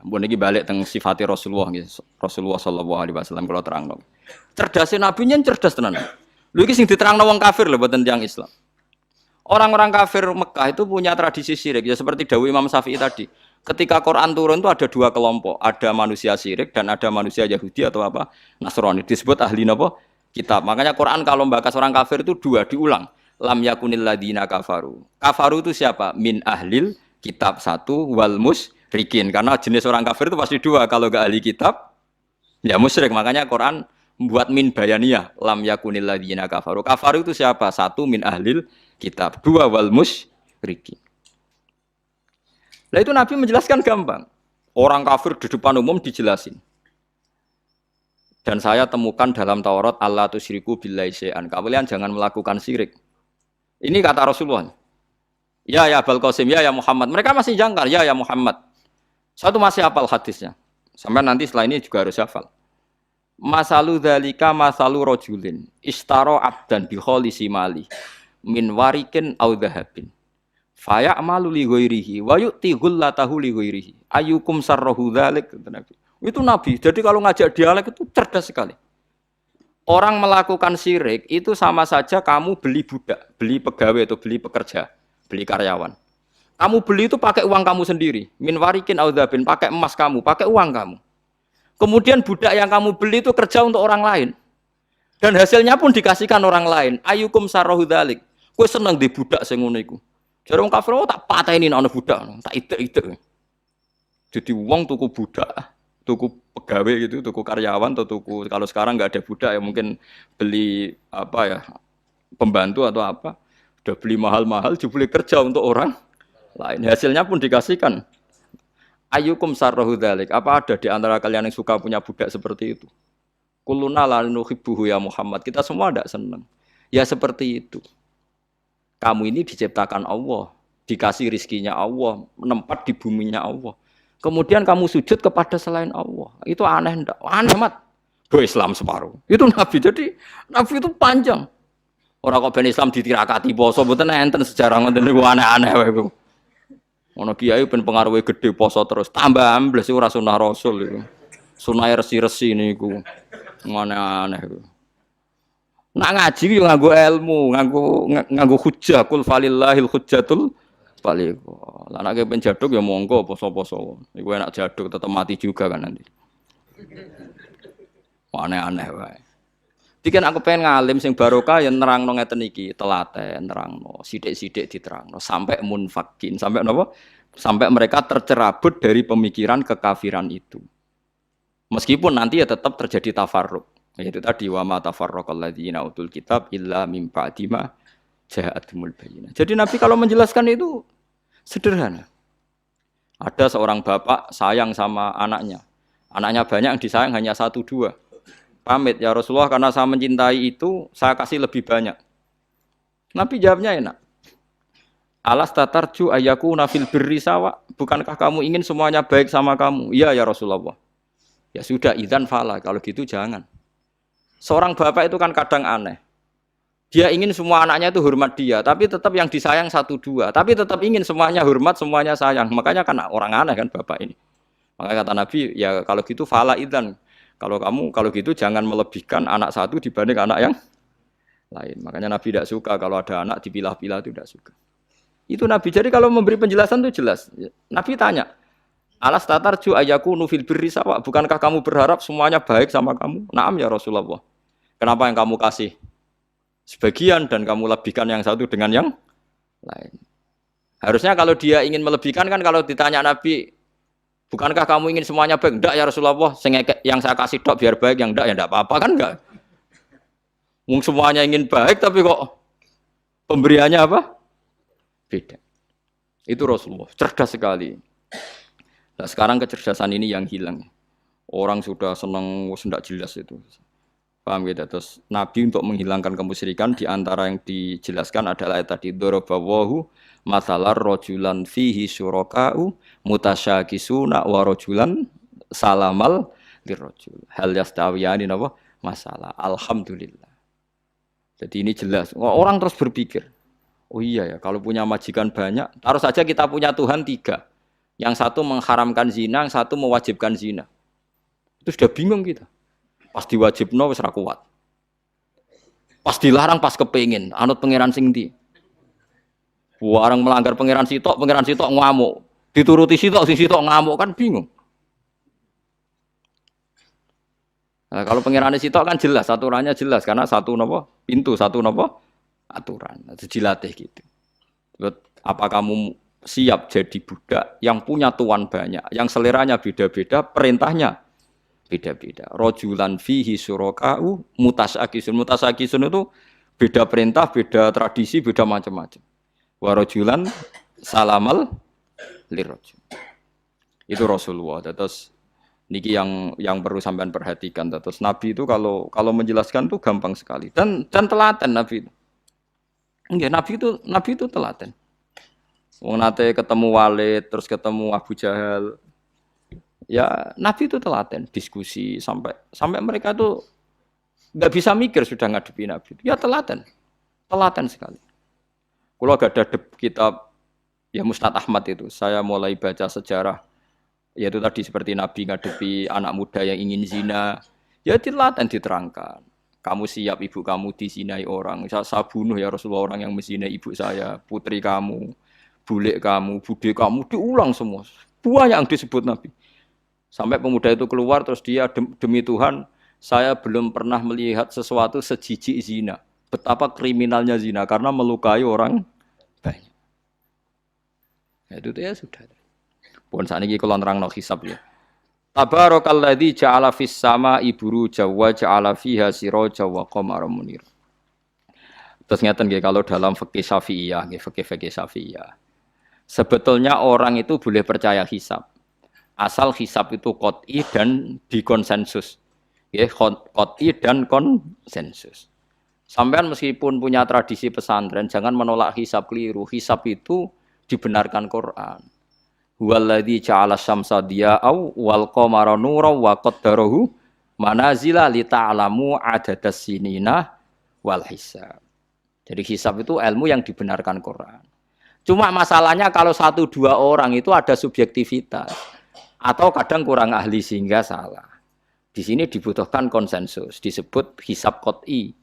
Mbon iki balik teng sifate Rasulullah nggih. Rasulullah sallallahu alaihi wasallam kula terangno. Cerdase nabi nyen cerdas tenan. Lho iki sing diterangno wong kafir lho mboten tiyang Islam. Orang-orang kafir Mekah itu punya tradisi syirik ya seperti dawuh Imam Syafi'i tadi. Ketika Quran turun itu ada dua kelompok, ada manusia syirik dan ada manusia Yahudi atau apa Nasrani. Disebut ahli napa? Kitab. Makanya Quran kalau membahas orang kafir itu dua diulang. Lam yakunil ladina kafaru. Kafaru itu siapa? Min ahlil kitab satu wal musyrikin. Karena jenis orang kafir itu pasti dua. Kalau enggak ahli kitab ya musyrik. Makanya Quran membuat min bayaniyah. Lam yakunil ladina kafaru. Kafaru itu siapa? Satu min ahlil kitab. Dua wal musyrikin. Nah itu Nabi menjelaskan gampang. Orang kafir di depan umum dijelasin. Dan saya temukan dalam Taurat Allah tusyriku billahi syai'an. Kalian jangan melakukan syirik. Ini kata Rasulullah. Ya Abul Qasim, ya Muhammad. Mereka masih jangkar, ya Muhammad. Satu masih hafal hadisnya. Sampai nanti setelah ini juga harus hafal. Masalu dzalika masalu rajulin ishtara abdan bi khalisi mali min warikin aw dhahabin. Faya amalu li ghairihi wa yu'ti ghullatahu li ghairihi ayyukum sarrahu dzalik. Itu Nabi. Jadi kalau ngajak dialek itu cerdas sekali. Orang melakukan syirik itu sama saja kamu beli budak, beli pegawai atau beli pekerja, beli karyawan. Kamu beli itu pakai uang kamu sendiri, min warikin aw dzabin, pakai emas kamu, pakai uang kamu. Kemudian budak yang kamu beli itu kerja untuk orang lain. Dan hasilnya pun dikasihkan orang lain. Ayyukum sarrahu dzalik. Kowe seneng di budak sing ngono iku. Jare wong kafir tak pateni nek ana budak, tak idek-idek. Jadi wong tuku budak, tuku pegawai gitu, tuku karyawan atau tuku kalau sekarang nggak ada budak ya mungkin beli apa ya pembantu atau apa, udah beli mahal-mahal dibeli kerja untuk orang lain. Hasilnya pun dikasihkan. Ayyukum sarrahu dzalik. Apa ada di antara kalian yang suka punya budak seperti itu? Kulluna la nuhibbuhu ya Muhammad. Kita semua tidak senang. Ya seperti itu. Kamu ini diciptakan Allah, dikasih rizkinya Allah, menempat di buminya Allah. Kemudian kamu sujud kepada selain Allah. Itu aneh enggak? Aneh mat. Do Islam separuh. Itu Nabi. Jadi Nabi itu panjang. Orang kok ben Islam ditirakati poso mboten enten sejarah ngoten niku aneh-aneh wae iku. Ono kiai ben pengaruhe gede poso terus tambah ambles iku ora sunah Rasul iku. Sunah resi-resi niku. Aneh-aneh iku. Nak ngaji yo nganggo ilmu, nganggo hujjah kul falillahil hujjatul baligh. Lah nek ben jaduk ya monggo poso-poso. Iku enak jaduk tetep mati juga kan nanti. Aneh-aneh wae. Diken aku pengen ngalim sing barokah ya nerangno ngeten iki, telaten nerangno, sithik-sithik diterangno sampai munfakin, sampai napa? Sampai mereka tercerabut dari pemikiran kekafiran itu. Meskipun nanti ya tetap terjadi tafarruq. Yaitu tadi wa ma tafarraqal ladzina utul kitab illa mim ba'di ma ja'atumul bayyinah. Jadi Nabi kalau menjelaskan itu sederhana. Ada seorang bapak sayang sama anaknya. Anaknya banyak yang disayang hanya satu dua. Pamit ya Rasulullah karena saya mencintai itu saya kasih lebih banyak. Nabi jawabnya enak. Alas tatarju ayyakuna fil birri sawa. Bukankah kamu ingin semuanya baik sama kamu? Iya ya Rasulullah. Ya sudah idzan fala kalau gitu jangan. Seorang bapak itu kan kadang aneh. Dia ingin semua anaknya itu hormat dia, tapi tetap yang disayang satu dua. Tapi tetap ingin semuanya hormat, semuanya sayang. Makanya kan orang aneh kan bapak ini. Makanya kata Nabi, ya kalau gitu fala idzan. Kalau gitu jangan melebihkan anak satu dibanding anak yang lain. Makanya Nabi tidak suka kalau ada anak dipilah-pilah itu tidak suka. Itu Nabi. Jadi kalau memberi penjelasan itu jelas. Nabi tanya, alas tatarju ayyakunu fil birri sawa. Bukankah kamu berharap semuanya baik sama kamu? Naam ya Rasulullah. Kenapa yang kamu kasih sebagian dan kamu lebihkan yang satu dengan yang lain? Harusnya kalau dia ingin melebihkan kan kalau ditanya Nabi, bukankah kamu ingin semuanya baik? Enggak ya Rasulullah, yang saya kasih dok biar baik, yang enggak ya enggak apa-apa kan enggak. Semuanya ingin baik tapi kok pemberiannya apa? Beda. Itu Rasulullah, cerdas sekali. Nah, sekarang kecerdasan ini yang hilang. Orang sudah senang, sudah jelas itu. Paham gitu? Terus Nabi untuk menghilangkan kemusyrikan di antara yang dijelaskan adalah ayat tadi darabawahu masalar rajulan fihi syuraka'u mutasyakisuna wa rajulan salamal lirrajul. Hal yastawiyani napa? Masalah. Alhamdulillah. Jadi ini jelas. Orang terus berpikir, oh iya ya, kalau punya majikan banyak, harus saja kita punya Tuhan 3. Yang satu mengharamkan zina, yang satu mewajibkan zina. Itu sudah bingung kita. Pas diwajibno wis ra kuat. Pas dilarang pas kepengin, anut pangeran sing ndi. Orang melanggar pangeran sitok ngamuk. Dituruti sitok, sing sitok ngamuk kan bingung. Nah, kalau pangeran sitok kan jelas, aturannya jelas karena satu napa? Pintu, satu napa? Aturan. Itu dilatih gitu. Apa kamu siap jadi budak yang punya tuan banyak, yang seleranya beda-beda, perintahnya beda-beda. Rojulan fihi suraka'u mutasakisun. Mutasakisun itu beda perintah, beda tradisi, beda macam-macam. Warojulan salamal lirrajul. Itu Rasulullah. Terus niki yang perlu sampean perhatikan. Terus Nabi itu kalau menjelaskan tuh gampang sekali dan telaten Nabi itu. Enggak, Nabi itu telaten. Wong nate ketemu Walid, terus ketemu Abu Jahal. Ya, Nabi itu telaten, diskusi sampai mereka tuh nggak bisa mikir sudah ngadepi Nabi. Ya telaten sekali. Kalau gak ada kitab ya Musnad Ahmad itu, saya mulai baca sejarah, yaitu tadi seperti Nabi ngadepi anak muda yang ingin zina, ya telaten diterangkan. Kamu siap ibu kamu dizinai orang, saya bunuh ya Rasulullah orang yang menzinai ibu saya, putri kamu, bulik kamu, bude kamu, diulang semua. Banyak yang disebut Nabi. Sampai pemuda itu keluar terus dia demi Tuhan, saya belum pernah melihat sesuatu sejijik zina. Betapa kriminalnya zina karena melukai orang banyak. Ya, itu ya sudah. Pun saat ini kalau nerangno hisab ya. Tabarakalladzi ja'ala fis sama'i buruja wa ja'ala fiha siraja wa qamaran munir. Terus ngeten nggih kalau dalam fikih Syafi'iyah, nggih fikih Syafi'iyah. Sebetulnya orang itu boleh percaya hisab. Asal hisab itu qot'i dan dikonsensus. Nggih, qot'i dan konsensus. Sampean meskipun punya tradisi pesantren, jangan menolak hisab keliru. Hisab itu dibenarkan Quran. Huwallazi ja'ala syamsa diya'au wal qamara nuran wa qaddarahu manazila li ta'lamu adadas sinina wal hisab. Jadi hisab itu ilmu yang dibenarkan Quran. Cuma masalahnya kalau 1-2 orang itu ada subjektivitas atau kadang kurang ahli sehingga salah. Di sini dibutuhkan konsensus, disebut hisab qot'i.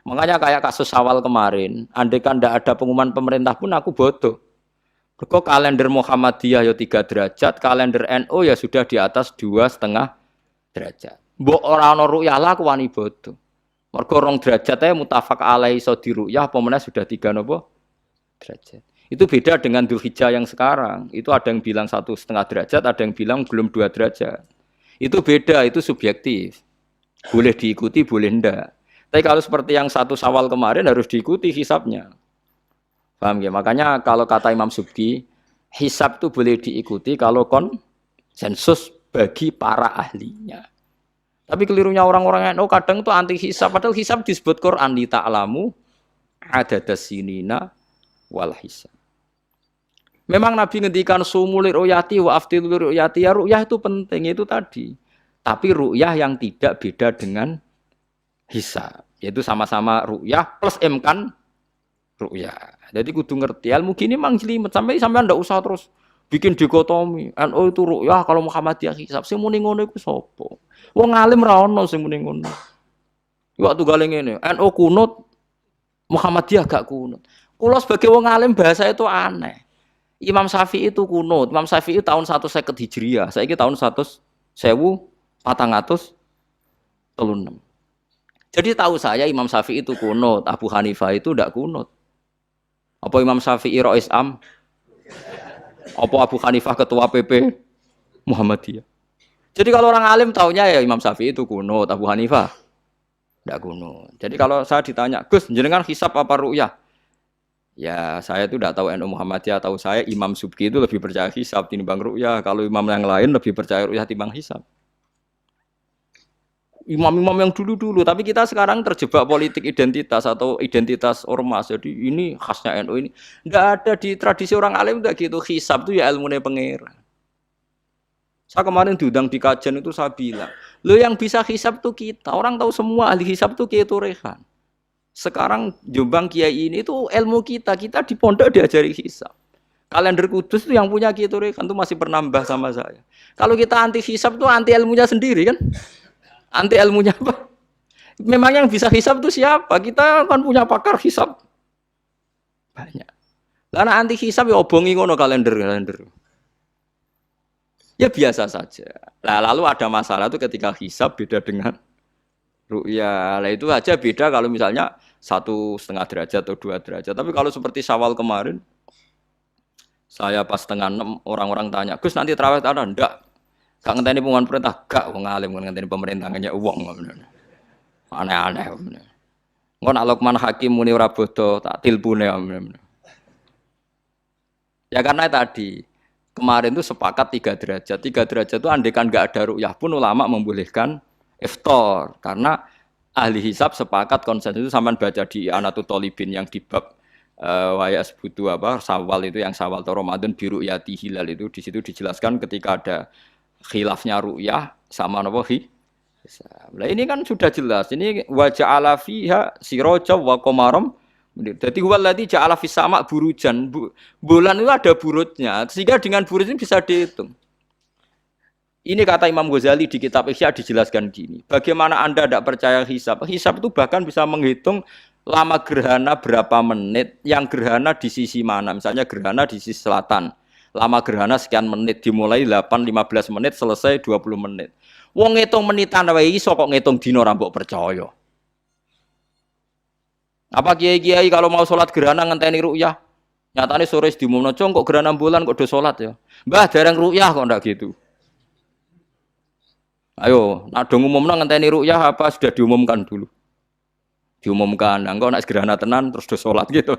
Makanya kayak kasus awal kemarin, andai kan tidak ada pengumuman pemerintah pun aku bodoh. Kok kalender Muhammadiyah ya 3 derajat, kalender NU ya sudah di atas 2,5 derajat. Mbok ora ana ru'yah lah aku wani bodoh. Mergo 2 derajat ae mutafaq alaihi iso diruyah apa meneh sudah 3 napa derajat. Itu beda dengan Dzulhijjah yang sekarang. Itu ada yang bilang 1,5 derajat, ada yang bilang belum 2 derajat. Itu beda, itu subjektif. Boleh diikuti, boleh ndak. Tapi kalau seperti yang 1 Syawal kemarin harus diikuti hisabnya. Paham ya? Makanya kalau kata Imam Subki, hisab itu boleh diikuti kalau konsensus bagi para ahlinya. Tapi kelirunya orang-orang yang kadang itu anti hisab. Padahal hisab disebut Quran li ta'lamu adadas sinina wal hisab. Memang Nabi ngendikan sumulir ru'yati wa aftilur ru'yati. Ya ru'yah itu penting, itu tadi. Tapi ru'yah yang tidak beda dengan hisab, yaitu sama-sama ru'yah plus imkan ru'yah. Jadi kudu ngerti ilmu gini mang jelimet sampai ndak usah terus bikin dikotomi. NU itu ru'yah kalau Muhammadiyah hisab. Sing muni ngono iku sapa? Wong alim ra ono sing muni ngono. Waktu gale ngene, NU kunut, Muhammadiyah gak kunut. Kula sebagai wong alim bahasa itu aneh. Imam Syafi'i itu kunut. Imam Syafi'i tahun 150 Hijriah. Saiki tahun 1436. Jadi tahu saya Imam Syafi'i itu kunut, Abu Hanifah itu tidak kunut. Apa Imam Syafi'i Rais Am? Apa Abu Hanifah ketua PP Muhammadiyah? Jadi kalau orang alim taunya ya Imam Syafi'i itu kunut, Abu Hanifah tidak kunut. Jadi kalau saya ditanya, Gus, jenengan hisab apa ru'yah? Ya saya itu tidak tahu NU Muhammadiyah, tahu saya Imam Subki itu lebih percaya hisab timbang ru'yah. Kalau imam yang lain lebih percaya ru'yah timbang hisab. Imam-imam yang dulu-dulu, tapi kita sekarang terjebak politik identitas atau identitas ormas. Jadi ini khasnya NU ini. Tidak ada di tradisi orang alim tidak gitu. Hisab itu ya ilmunya pangeran. Saya kemarin diundang di kajian itu saya bilang, lo yang bisa hisab itu kita. Orang tahu semua ahli hisab itu Kiai Turehan. Sekarang Jombang Kiai ini itu ilmu kita. Kita di pondok diajari hisab. Kalender kudus itu yang punya Ki Turekan itu masih pernah mbah sama saya. Kalau kita anti hisab itu anti ilmunya sendiri kan? Anti ilmunya apa? Memang yang bisa hisab itu siapa? Kita kan punya pakar hisab banyak. Karena anti hisab ya obongi ngono kalender. Ya biasa saja. Nah, lalu ada masalah itu ketika hisab beda dengan ru'ya. Lah itu aja beda kalau misalnya 1,5 derajat atau 2 derajat. Tapi kalau seperti Syawal kemarin, saya pas setengah 6 orang-orang tanya, Gus nanti terawih ada? Enggak. Gak ngenteni pengumuman perintah, gak wong alim ngenteni pemerintah ngenya uang. Aneh-aneh. Engko nak Lukman Hakim muni ora bodo tak tilpune. Ya karena tadi kemarin itu sepakat 3 derajat. 3 derajat itu andekan enggak ada ru'yah pun ulama membolehkan iftar karena ahli hisab sepakat konsensus itu sampean baca di Anatut Thalibin yang di bab waya sebutu apa Syawal itu yang Syawal atau Ramadan biru yati hilal itu di situ dijelaskan ketika ada khilafnya ru'yah sama napa hisab. Nah ini kan sudah jelas. Ini wa ja'ala fiha siraja wa qamaram. Jadi waladzi ja'ala fis sama burujan. Bulan itu ada burutnya sehingga dengan burut ini bisa dihitung. Ini kata Imam Ghazali di kitab Ihya dijelaskan gini. Bagaimana Anda tidak percaya hisab? Hisab itu bahkan bisa menghitung lama gerhana berapa menit, yang gerhana di sisi mana. Misalnya gerhana di sisi selatan. Lama gerhana sekian menit, dimulai 8-15 menit, selesai 20 menit. Wong ngitung menitan wae iso kok ngitung dina ora mbok percaya. Apa kiai-kiai kalau mau sholat gerhana ngenteni ru'yah? Nyatane sore diumumno kok gerhana bulan kok do sholat ya. Mbah dereng ru'yah kok ndak gitu. Ayo, nak dong umumno ngenteni ru'yah apa sudah diumumkan dulu. Diumumkan, engko nek gerhana tenan terus do sholat gitu.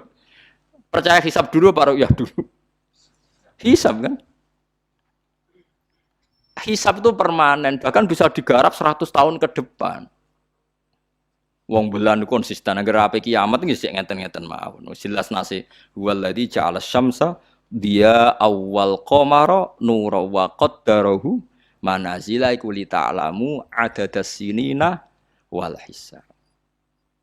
Percaya hisab dulu apa ru'yah dulu? Hisab kan? Hisab itu permanen, bahkan bisa digarap 100 tahun ke depan. Wong bulan konsisten agar ape kiamat nggih sik ngeten-ngeten mawon. Jelas nasi waladzi ja'ala syamsa dia awal qamara nura wa qaddarahu manazila iku li ta'lamu adadas sinina wal hisab.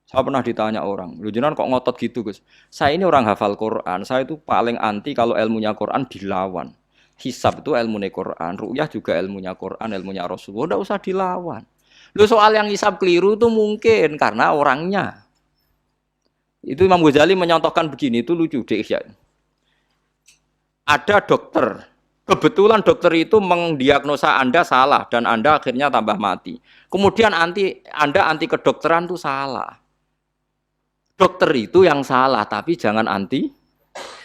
Saya pernah ditanya orang, "Lho jenengan kok ngotot gitu, Gus?" Saya ini orang hafal Quran, saya itu paling anti kalau ilmunya Quran dilawan. Hisab itu ilmunya Quran, ru'yah juga ilmunya Quran, ilmunya Rasulullah, enggak usah dilawan. Lho soal yang hisab keliru itu mungkin karena orangnya. Itu Imam Ghazali menyontohkan begini, itu lucu deh ya. Ada dokter, kebetulan dokter itu mendiagnosa Anda salah dan Anda akhirnya tambah mati. Kemudian Anda anti kedokteran itu salah. Dokter itu yang salah, tapi jangan anti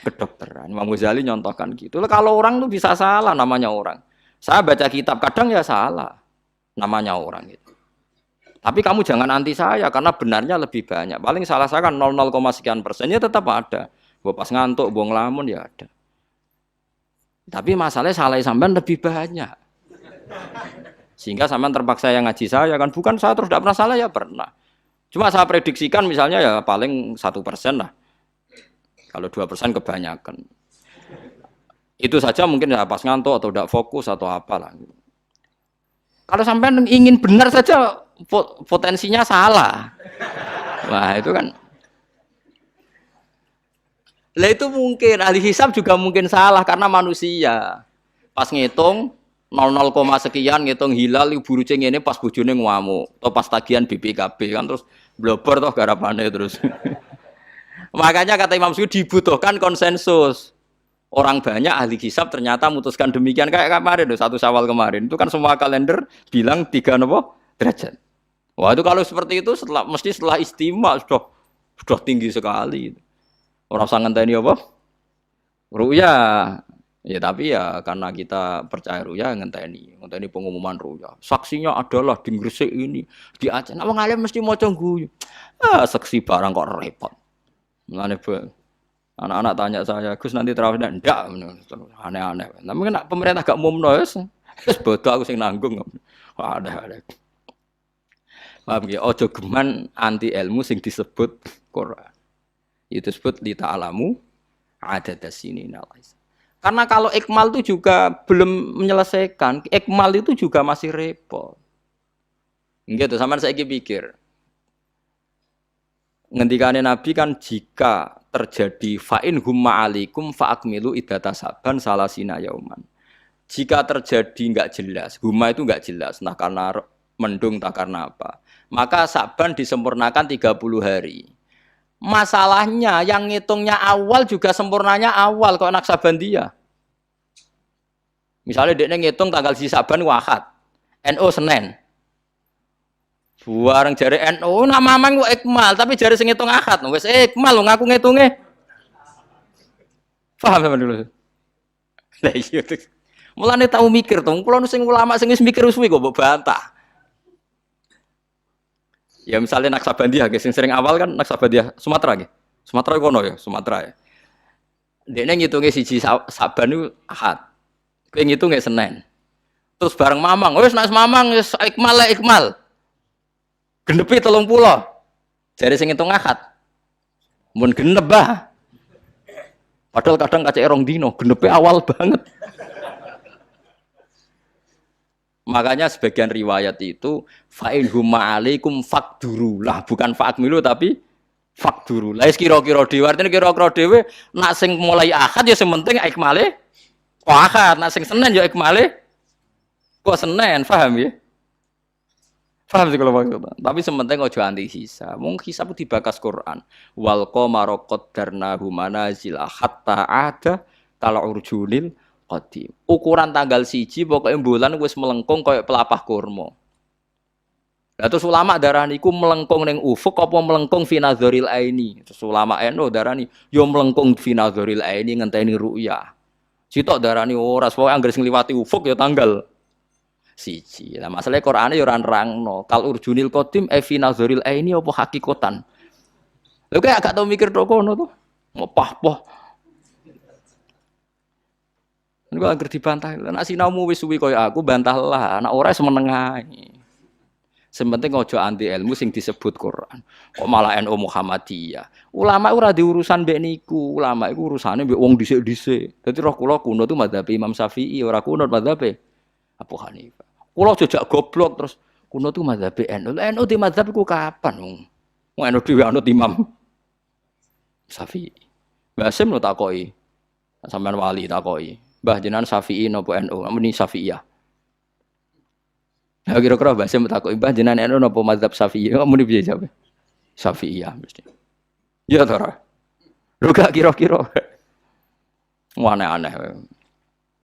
kedokteran. Imam Ghazali nyontohkan gitu. Kalau orang itu bisa salah, namanya orang. Saya baca kitab kadang ya salah, namanya orang itu. Tapi kamu jangan anti saya karena benarnya lebih banyak. Paling salah saya kan 0, sekian persennya tetap ada. Gue pas ngantuk, gue ngelamun ya ada. Tapi masalahnya salah sampean lebih banyak. Sehingga sampean terpaksa yang ngaji saya kan, bukan saya terus tidak pernah salah ya pernah. Cuma saya prediksikan misalnya ya paling 1% lah. Kalau 2% kebanyakan. Itu saja mungkin ya pas ngantuk atau tidak fokus atau apalah. Kalau sampean ingin benar saja potensinya salah. Wah itu kan. Lah itu mungkin ahli hisab juga mungkin salah karena manusia. Pas ngitung 00, sekian ngitung hilal buruce ngene pas bojone ngamuk atau pas tagihan BPKB kan terus blobor toh garapane terus. Makanya kata Imam Suyuti dibutuhkan konsensus. Orang banyak ahli hisab ternyata memutuskan demikian kayak kemarin 1 Syawal kemarin. Itu kan semua kalender bilang 3 derajat. Wah, itu kalau seperti itu mesti setelah istimewa sudah tinggi sekali. Orang usah ngenteni apa? Ru'ya. Ya tapi ya karena kita percaya ru'ya ngenteni pengumuman ru'ya. Saksinya adalah di Gresik ini, di Aceh. Nah, wong alim mesti maca guyu. Ah, saksi barang kok repot. Mulane anak-anak tanya saya, "Gus nanti terawih ndak?" Aneh-aneh. Tapi kan pemerintah gak umumno wis bodoh aku sing nanggung. Ada. Paham nggih? Aja geman anti ilmu sing disebut Quran. Itu disebut li ta'lamu adadas sinina. Karena kalau ikmal itu juga belum menyelesaikan, ikmal itu juga masih repot. Gitu, sama saya pikir. Ngendikane Nabi kan jika terjadi fa'in humma alikum fa'akmilu iddata saban salasina yauman. Jika terjadi enggak jelas, humma itu enggak jelas, nah karena mendung tak karena apa. Maka saban disempurnakan 30 hari. Masalahnya yang ngitungnya awal juga sempurnanya awal kok anak saban dia. Misalnya dia ngitung tanggal si saban Ahad, NO Senin. Bareng jari NU nama mang kok ikmal, tapi jari sing ngitung Ahad, wis ikmal lho ngaku ngitunge. Paham sampean dulu. Lah iya. Mulane tau mikir to, kula sing ulama sing wis mikir suwi kok mbok bantah. Ya misalnya Naksabandia, sing sering awal kan Naksabandia Sumatera nggih. Sumatera kono ya, Sumatera ya. Dekne ngitunge siji Saban niku Ahad. Kowe ngitunge Senin. Terus bareng Mamang, wis nek Mamang wis ikmal lah ikmal. Genepi 30. Jare sing ngitung Ahad. Mun genep bah. Padahal kadang kacek rong dino, genepe awal banget. Makanya sebagian riwayat itu fa'in huma alaikum fakduru lah, bukan fa'akmilu tapi fakduru. Lah kira-kira dhewe artine kira-kira dhewe nak sing mulai Ahad ya sing penting ikmale kok Ahad, nak sing Senin ya ikmale kok Senin, paham ya? Paham sih kalau maksudnya. Tapi sementing ojo anti hisab. Mung hisab dibakas Quran. Wal qamara qaddarnahu manazila hatta ada kal urjunil qadim. Ukuran tanggal 1 pokoke bulan wis melengkung koyo pelapah kurma. Lah terus ulama darani iku melengkung ning ufuk apa melengkung fi nazaril aini. Terus ulama NU darani yo melengkung fi nazaril aini ngenteni ru'yah. Sitok darani ora pokoke anggere sing liwati ufuk ya tanggal 1. Lah masalahe Qur'ane yo ora nerangno. Kal urjunil qadim fi nazaril aini apa hakikatan. Lha kok gak tau mikir tok kono to. Ngopah-poh. Niku anggere dibantah. Nek sinaumu wis suwi kaya aku bantahlah, nek ora semeneng ae. Sementing ojo anti ilmu sing disebut Quran. Kok malah NU Muhammadiyah. Ulama ora diurusan mbek niku. Ulama iku urusane mbek wong dhisik-dhisik. Dadi roh kula kuno tu mazhab Imam Syafi'i, ora kuno mazhab Abu Hanifah. Kula jejak goblok terus kuno tu mazhab NU. NU di mazhab iku kapan? Wong NU dhewe anut Imam Syafi'i. Mbah Sim lo takoki. Sampeyan wali takoki. Mbah jenengan Syafi'i napa NU? Muni Syafi'iyah. Ya kira-kira Mbah Sim takoki Mbah jenengan NU napa mazhab Syafi'i? Muni piye jawab? Syafi'iyah mesti. Ya to ora. Lho gak kira-kira. Aneh-aneh.